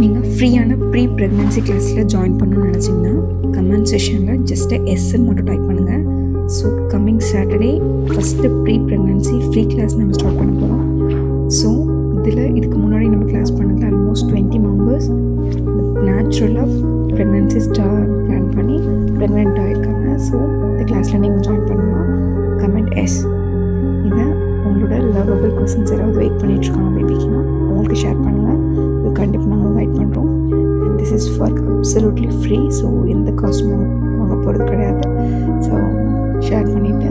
நீங்கள் ஃப்ரீயான pre pregnancy கிளாஸில் ஜாயின் பண்ணணும்னு நினச்சிங்கன்னா கமெண்ட் செஷனில் ஜஸ்ட்டு எஸ்ன்னு மட்டும் டைப் பண்ணுங்கள். So coming Saturday first pre pregnancy free class நம்ம ஸ்டார்ட் பண்ண போகிறோம். ஸோ இதுக்கு முன்னாடி நம்ம கிளாஸ் பண்ணதில் ஆல்மோஸ்ட் 20 மெம்பர்ஸ் நேச்சுரலாக ப்ரெக்னன்சி பிளான் பண்ணி ப்ரெக்னென்ட் ஆகிருக்காங்க. ஸோ இந்த கிளாஸில் நீங்கள் ஜாயின் பண்ணணும். கமெண்ட் எஸ். இதை உங்களோட லவ்வபிள் பர்சன்ஸ் யாராவது வெயிட் பண்ணிகிட்ருக்காங்க பேபிக்குன்னா அவங்களுக்கு ஷேர் பண்ணுங்கள். இது கண்டிப்பாக நாங்கள் வெயிட் பண்ணுறோம். And this is for absolutely free. So எந்த காஸ்ட்டும் வாங்க போகிறது கிடையாது. ஸோ ஷேர் பண்ணிவிட்டு